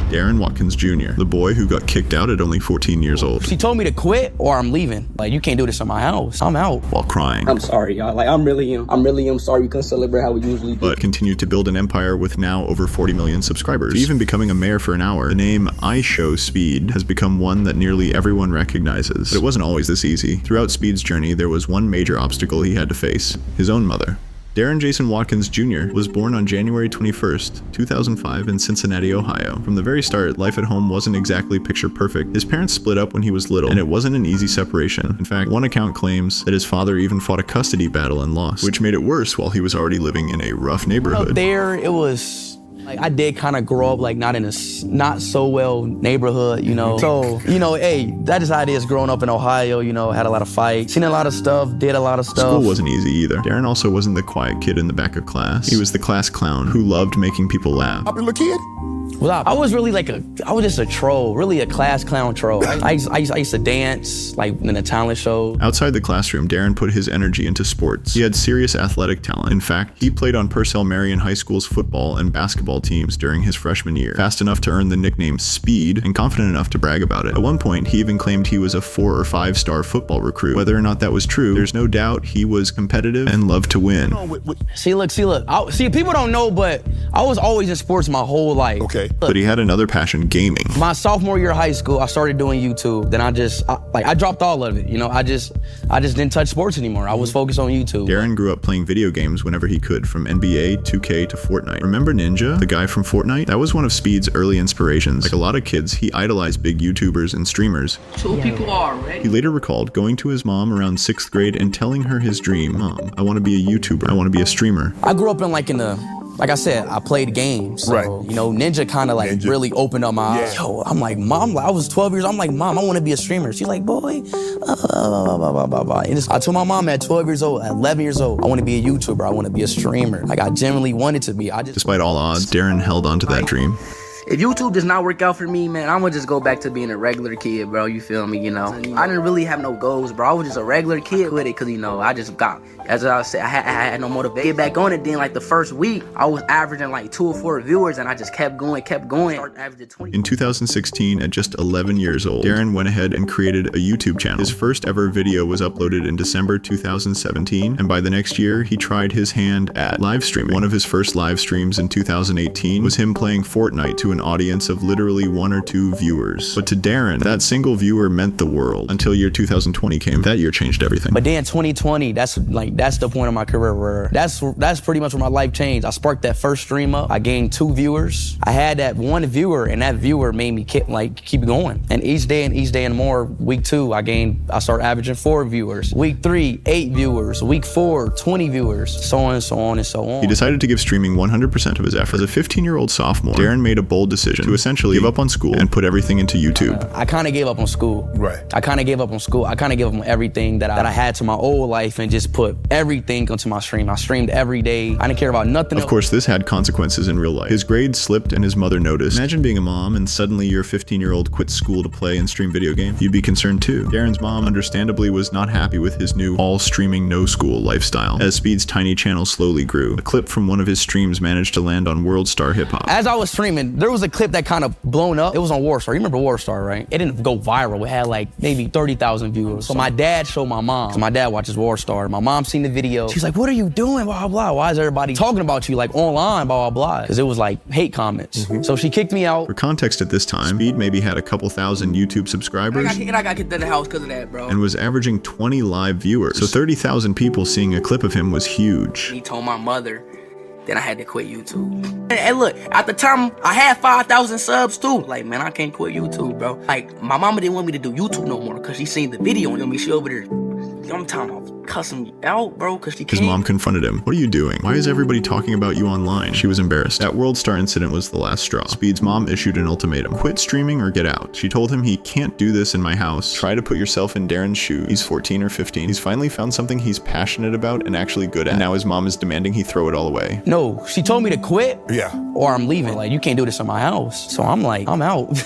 Darren Watkins Jr., the boy who got kicked out at only 14 years old. She told me to quit or I'm leaving. Like, you can't do this in my house. I'm out. While crying. I'm sorry, y'all. Like, I'm really sorry we couldn't celebrate how we usually do. But continued to build an empire with now over 40 million subscribers. To even becoming a mayor for an hour, the name IShowSpeed has become one that nearly everyone recognizes. But it wasn't always this easy. Throughout Speed's journey, there was one major obstacle he had to face: his own mother. Darren Jason Watkins Jr. was born on January 21st, 2005 in Cincinnati, Ohio. From the very start, life at home wasn't exactly picture perfect. His parents split up when he was little, and it wasn't an easy separation. In fact, one account claims that his father even fought a custody battle and lost, which made it worse while he was already living in a rough neighborhood. Up there, it was... like, I did kind of grow up like not in a not so well neighborhood, you know. So, you know, hey, that is how it is growing up in Ohio, you know, had a lot of fights, seen a lot of stuff, did a lot of stuff. School wasn't easy either. Darren also wasn't the quiet kid in the back of class. He was the class clown who loved making people laugh. Popular kid? Well, I was really like I was just a troll, really a class clown troll. I used to dance, like in the talent show. Outside the classroom, Darren put his energy into sports. He had serious athletic talent. In fact, he played on Purcell Marion High School's football and basketball teams during his freshman year, fast enough to earn the nickname Speed and confident enough to brag about it. At one point, he even claimed he was a 4- or 5-star football recruit. Whether or not that was true, there's no doubt he was competitive and loved to win. See, look. See, people don't know, but I was always in sports my whole life. Okay. But he had another passion: gaming. My sophomore year of high school, I started doing YouTube. Then I dropped all of it. You know, I just didn't touch sports anymore. I was focused on YouTube. Darren grew up playing video games whenever he could, from NBA, 2K to Fortnite. Remember Ninja, the guy from Fortnite? That was one of Speed's early inspirations. Like a lot of kids, he idolized big YouTubers and streamers. 2 people are ready. He later recalled going to his mom around 6th grade and telling her his dream: "Mom, I want to be a YouTuber. I want to be a streamer." I grew up like I said, I played games. So, right. You know, Ninja kind of like really opened up my eyes. Yo, I'm like, Mom, I was 12 years old. I'm like, Mom, I want to be a streamer. She's like, boy, And I told my mom at 12 years old, at 11 years old, I want to be a YouTuber. I want to be a streamer. Like, I genuinely wanted to be. Despite all odds, Darren held on to that dream. If YouTube does not work out for me, man, I'm gonna just go back to being a regular kid, bro. You feel me? You know, I didn't really have no goals, bro. I was just a regular kid with it, cause you know, I just got, as I said, I had no motivation. Get back on it. Then like the first week, I was averaging like 2 or 4 viewers, and I just kept going. Started averaging 20. In 2016, at just 11 years old, Darren went ahead and created a YouTube channel. His first ever video was uploaded in December 2017, and by the next year, he tried his hand at live streaming. One of his first live streams in 2018 was him playing Fortnite to an audience of literally 1 or 2 viewers. But to Darren, that single viewer meant the world until year 2020 came. That year changed everything. But then 2020, that's the point of my career where that's pretty much where my life changed. I sparked that first stream up. I gained 2 viewers. I had that 1 viewer, and that viewer made me keep going. And each day and more. Week 2, I started averaging 4 viewers. Week 3, 8 viewers. Week 4, 20 viewers. So on and so on and so on. He decided to give streaming 100% of his effort. As a 15-year-old sophomore, Darren made a bold decision to essentially give up on school and put everything into YouTube. I kind of gave up on school. Right. I kind of gave up on school. I kind of gave up on everything that I had to my old life and just put everything onto my stream. I streamed every day. I didn't care about nothing else. Of course, this had consequences in real life. His grades slipped and his mother noticed. Imagine being a mom and suddenly your 15-year-old quits school to play and stream video games. You'd be concerned too. Darren's mom understandably was not happy with his new all-streaming, no-school lifestyle. As Speed's tiny channel slowly grew, a clip from one of his streams managed to land on World Star Hip Hop. As I was streaming, there was a clip that kind of blown up. It was on Warstar. You remember Warstar, right? It didn't go viral. It had like maybe 30,000 viewers. So my dad showed my mom. So my dad watches Warstar. My mom seen the video. She's like, what are you doing? Blah, blah, blah. Why is everybody talking about you like online? Blah, blah, blah. Because it was like hate comments. So she kicked me out. For context at this time, Speed maybe had a couple thousand YouTube subscribers. I got kicked out of the house because of that, bro. And was averaging 20 live viewers. So 30,000 people seeing a clip of him was huge. He told my mother. Then I had to quit YouTube. And look, at the time, I had 5,000 subs too. Like, man, I can't quit YouTube, bro. Like, my mama didn't want me to do YouTube no more because she seen the video and me. She over there, I'm talking about cussing me out, bro, because she can't. His mom confronted him. What are you doing? Why is everybody talking about you online? She was embarrassed. That World Star incident was the last straw. Speed's mom issued an ultimatum. Quit streaming or get out. She told him he can't do this in my house. Try to put yourself in Darren's shoes. He's 14 or 15. He's finally found something he's passionate about and actually good at. And now his mom is demanding he throw it all away. No, she told me to quit. Yeah. Or I'm leaving. Like, you can't do this in my house. So I'm like, I'm out.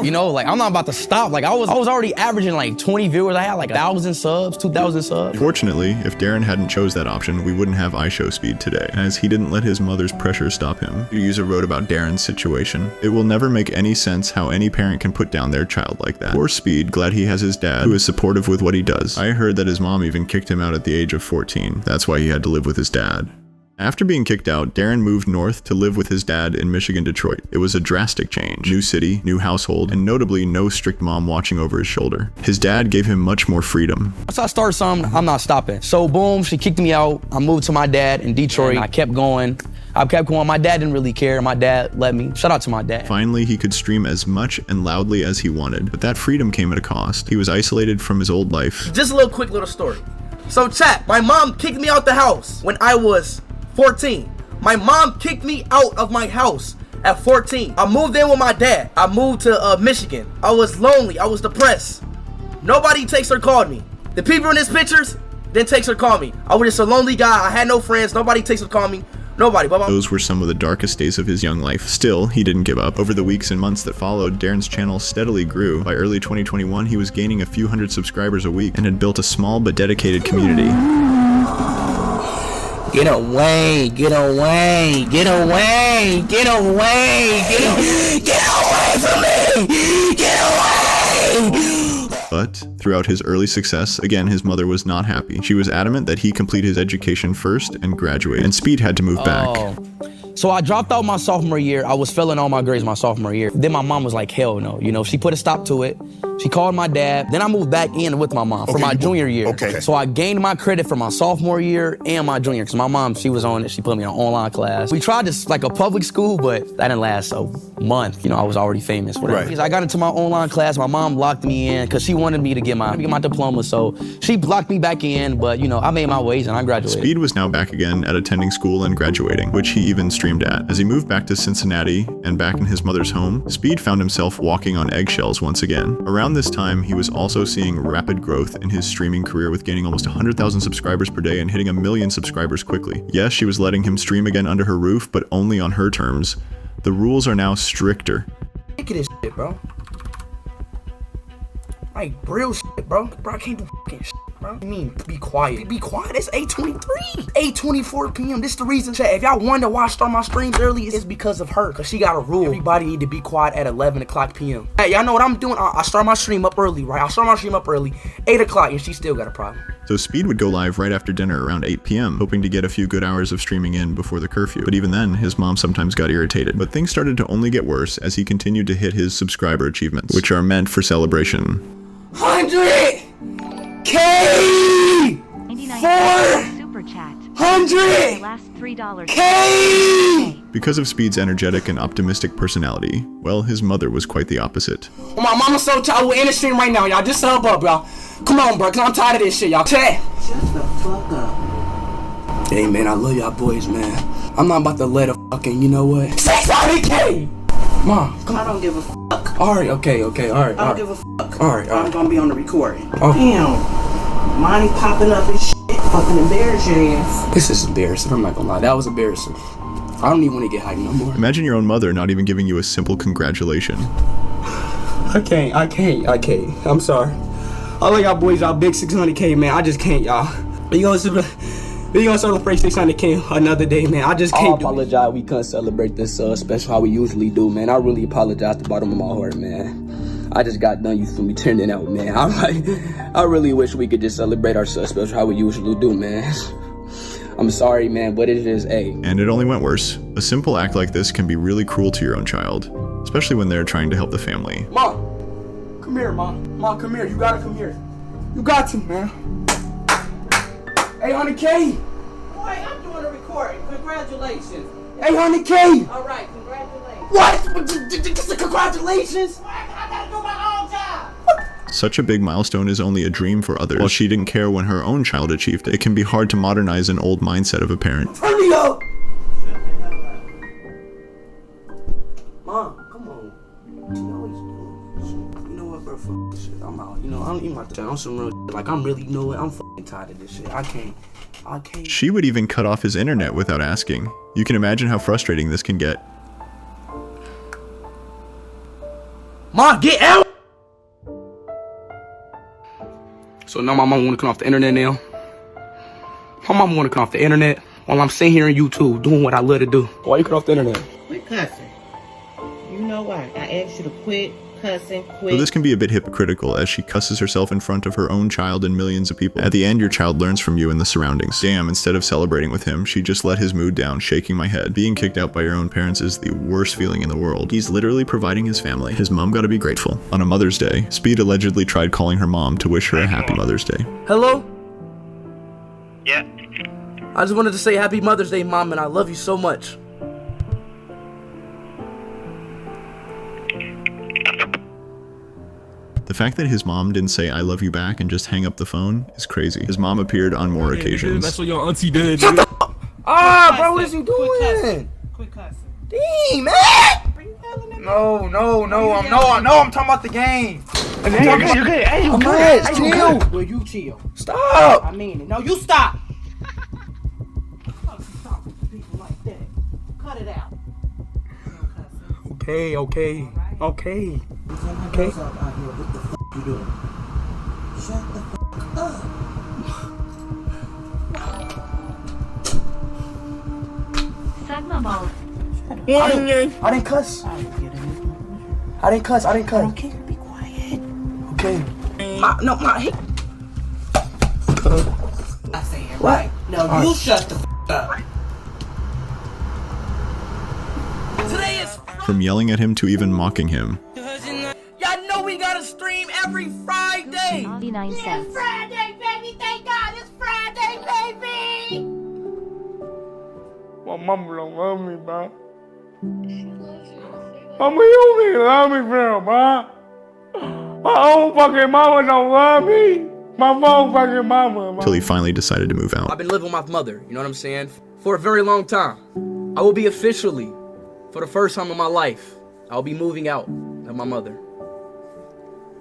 You know, like, I'm not about to stop. Like, I was already averaging like 20 viewers. I had like 1,000 subs, 2,000 subs. Unfortunately, if Darren hadn't chose that option, we wouldn't have IShowSpeed today, as he didn't let his mother's pressure stop him. The user wrote about Darren's situation. It will never make any sense how any parent can put down their child like that. Poor Speed, glad he has his dad, who is supportive with what he does. I heard that his mom even kicked him out at the age of 14. That's why he had to live with his dad. After being kicked out, Darren moved north to live with his dad in Michigan, Detroit. It was a drastic change. New city, new household, and notably no strict mom watching over his shoulder. His dad gave him much more freedom. Once I start something, I'm not stopping. So boom, she kicked me out. I moved to my dad in Detroit. I kept going. My dad didn't really care. My dad let me. Shout out to my dad. Finally, he could stream as much and loudly as he wanted, but that freedom came at a cost. He was isolated from his old life. Just a quick little story. So chat, my mom kicked me out the house when I was 14. My mom kicked me out of my house at 14. I moved in with my dad. I moved to Michigan. I was lonely. I was depressed. Nobody takes or called me. The people in these pictures didn't text or call me. I was just a lonely guy. I had no friends. Nobody takes or call me. Nobody. Those were some of the darkest days of his young life. Still, he didn't give up. Over the weeks and months that followed, Darren's channel steadily grew. By early 2021, he was gaining a few hundred subscribers a week and had built a small but dedicated community. Get away, get away, get away, get away, get away from me, get away. But throughout his early success, again, his mother was not happy. She was adamant that he complete his education first and graduate, and Speed had to move back. So I dropped out my sophomore year. I was failing all my grades my sophomore year. Then my mom was like, hell no. You know, she put a stop to it. She called my dad. Then I moved back in with my mom for my junior year. Okay. So I gained my credit for my sophomore year and my junior, because my mom, she was on it. She put me on online class. We tried this like a public school, but that didn't last a month. You know, I was already famous. Whatever. Right. I got into my online class. My mom locked me in because she wanted me to get my diploma. So she locked me back in, but you know, I made my ways and I graduated. Speed was now back again at attending school and graduating, which he even streamed at. As he moved back to Cincinnati and back in his mother's home, Speed found himself walking on eggshells once again. Around this time, he was also seeing rapid growth in his streaming career, with gaining almost 100,000 subscribers per day and hitting 1 million subscribers quickly. Yes, she was letting him stream again under her roof, but only on her terms. The rules are now stricter. Look at this shit, bro. Like, real shit, bro. Bro, I can't do fucking shit, bro. I mean, be quiet. Be quiet. It's 8:23. 8:24 p.m. This the reason. Chat, if y'all wonder why I start my streams early, it's because of her. Because she got a rule. Everybody need to be quiet at 11 o'clock p.m. Hey, y'all know what I'm doing? I start my stream up early, right? I start my stream up early. 8 o'clock, and she still got a problem. So Speed would go live right after dinner around 8 p.m., hoping to get a few good hours of streaming in before the curfew. But even then, his mom sometimes got irritated. But things started to only get worse as he continued to hit his subscriber achievements, which are meant for celebration. 100K! 400K! Because of Speed's energetic and optimistic personality, well, his mother was quite the opposite. Well, my mama's so tired. We're in the stream right now, y'all. Just sub up, y'all. Come on, bro, cause I'm tired of this shit, y'all. Chat. Shut the fuck up. Hey, man, I love y'all boys, man. I'm not about to let a fucking, you know what? 600K! Mom, come on. I don't give a fuck. Alright, okay, all right. I don't give a fuck. Alright. I'm gonna be on the recording. Oh. Damn. Money popping up and shit. Fucking embarrass your ass. This is embarrassing. I'm not gonna lie. That was embarrassing. I don't even want to get hyped no more. Imagine your own mother not even giving you a simple congratulation. I can't. I'm sorry. All of y'all boys, y'all big 600K, man. I just can't, y'all. We gonna celebrate 600K another day, man. I just can't. I apologize. We couldn't celebrate this special how we usually do, man. I really apologize at the bottom of my heart, man. I just got done. You feel me turning out, man. I really wish we could just celebrate our special how we usually do, man. I'm sorry, man, but it is And it only went worse. A simple act like this can be really cruel to your own child, especially when they're trying to help the family. Mom, come here, Mom. Mom, come here. You gotta come here. You got to, man. 800K. Boy, I'm doing a recording. Congratulations. 800K. All right, congratulations. What? Just a congratulations? I gotta do my own job. Such a big milestone is only a dream for others. While she didn't care when her own child achieved it, it can be hard to modernize an old mindset of a parent. Turn me up! Mom, come on. You know what, bro? Fuck this shit. I'm out. You know, I don't even have to tell. I'm some real shit. Like, I'm really, you know what? I'm fucking tired of this shit. I can't. She would even cut off his internet without asking. You can imagine how frustrating this can get. Mom, get out! So now my mom wanna come off the internet now. My mama wanna cut off the internet while I'm sitting here on YouTube doing what I love to do. Why you cut off the internet? Quit cussing. You know why? I asked you to quit cussing, So quit. this can be a bit hypocritical as she cusses herself in front of her own child and millions of people. At the end, your child learns from you and the surroundings. Damn, instead of celebrating with him, she just let his mood down, shaking my head. Being kicked out by your own parents is the worst feeling in the world. He's literally providing his family. His mom gotta be grateful. On a Mother's Day, Speed allegedly tried calling her mom to wish her a happy Mother's Day. Hello? Yeah. I just wanted to say happy Mother's Day, Mom, and I love you so much. The fact that his mom didn't say I love you back and just hang up the phone is crazy. His mom appeared on more occasions. That's what your auntie did. Ah, bro, what is you doing? Quit cussing. Dang, man! No, I'm talking about the game. I'm good, chill. Will you chill? Stop! I mean it. No, you stop. Stop with people like that. Cut it out. No cussing. Okay. Okay. Out here. What the f you doing? Shut the f up. Sigma mode. I didn't cuss. I didn't cuss. Okay, be quiet. Okay. I say it right. No, you shut the f up. Today is From yelling at him to even mocking him. y'all know we gotta stream every Friday. 99 cents. Friday, baby. Thank God it's Friday, baby. My mama don't love me, bro. Mama, you don't even love me, bro, bro. My own fucking mama don't love me. My own fucking mama, bro. Till he finally decided to move out. I've been living with my mother, you know what I'm saying? For a very long time. I will be officially, for the first time in my life, I'll be moving out of my mother.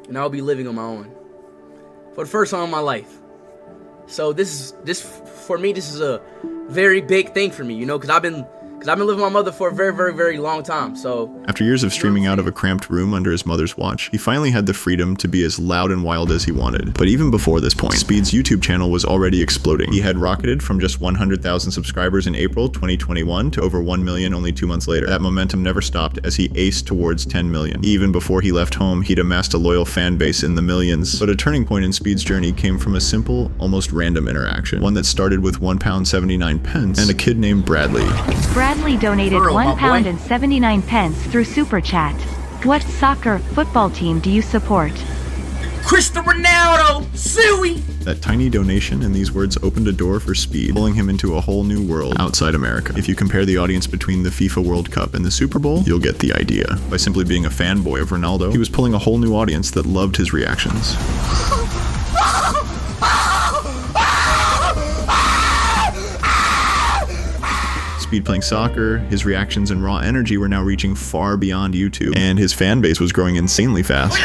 And I'll be living on my own. For the first time in my life. So this for me, this is a very big thing for me, you know, because I've been living with my mother for a very, very, very long time. So After years of streaming out of a cramped room under his mother's watch, he finally had the freedom to be as loud and wild as he wanted. But even before this point, Speed's YouTube channel was already exploding. He had rocketed from just 100,000 subscribers in April 2021 to over 1 million only 2 months later. That momentum never stopped as he aced towards 10 million. Even before he left home, he'd amassed a loyal fan base in the millions. But a turning point in Speed's journey came from a simple, almost random interaction. One that started with £1.79 and a kid named Bradley. Bradley donated Girl, my boy. £1.79 through Super Chat. What soccer football team do you support? Cristiano Ronaldo, Suey. That tiny donation and these words opened a door for Speed, pulling him into a whole new world outside America. If you compare the audience between the FIFA World Cup and the Super Bowl, you'll get the idea. By simply being a fanboy of Ronaldo, he was pulling a whole new audience that loved his reactions. Speed playing soccer, his reactions and raw energy were now reaching far beyond YouTube, and his fan base was growing insanely fast.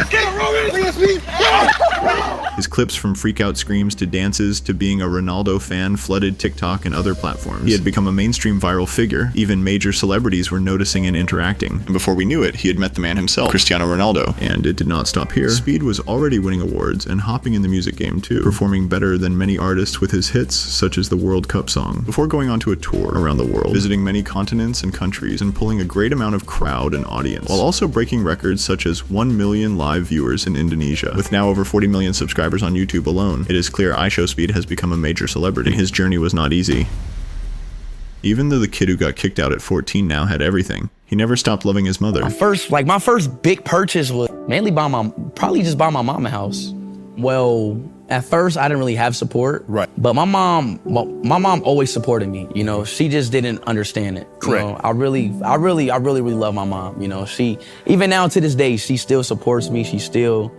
His clips from freak-out screams to dances to being a Ronaldo fan flooded TikTok and other platforms. He had become a mainstream viral figure. Even major celebrities were noticing and interacting. And before we knew it, he had met the man himself, Cristiano Ronaldo. And it did not stop here. Speed was already winning awards and hopping in the music game too, performing better than many artists with his hits, such as the World Cup song, before going on to a tour around the world, visiting many continents and countries and pulling a great amount of crowd and audience, while also breaking records such as 1 million live viewers in Indonesia. With now over 40 million subscribers on YouTube alone, it is clear IShowSpeed has become a major celebrity, and his journey was not easy. Even though the kid who got kicked out at 14 now had everything, he never stopped loving his mother. My first big purchase was mainly probably just buy my mom a house. Well, at first I didn't really have support. Right. But my mom always supported me. You know, she just didn't understand it. Correct. You know, I really love my mom. You know, she, even now to this day, she still supports me. She still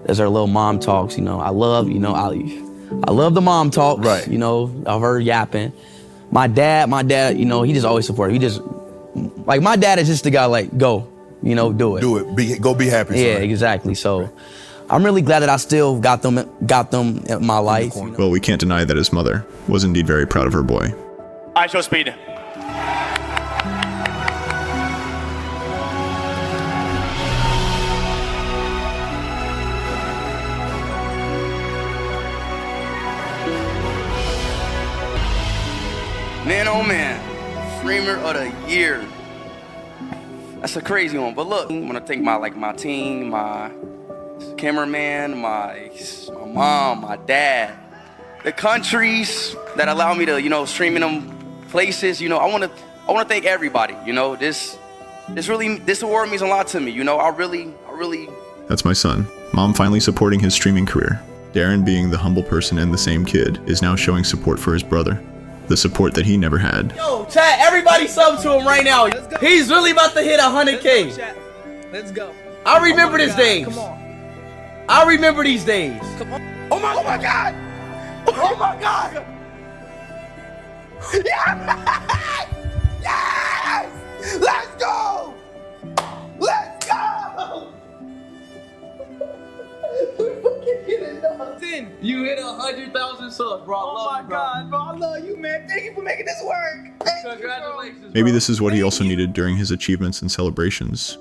does her little mom talks. You know, I love the mom talks. Right. You know, of her yapping. My dad, you know, he just always supported. He just, like, my dad is just the guy, like, go, you know, do it. Do it. Go be happy. Yeah, son. exactly. So I'm really glad that I still got them in my life. You know? Well, we can't deny that his mother was indeed very proud of her boy. IShowSpeed. oh man. Streamer of the year. That's a crazy one. But look, I'm gonna thank my team, my cameraman, my mom, my dad, the countries that allow me to, stream in them places. I wanna thank everybody. This award means a lot to me. I really. That's my son. Mom finally supporting his streaming career. Darren, being the humble person and the same kid, is now showing support for his brother. The support that he never had. Yo, chat, everybody sub to him right now. He's really about to hit 100K. Let's go. I remember these days. Come on. I remember these days. Come on. Oh my God. Oh my God. Yes! Yes! Let's go! Let's go! You hit 100,000 subs, bro. Oh my God, bro. I love you, man. Thank you for making this work. Congratulations. Maybe this is what he also needed during his achievements and celebrations.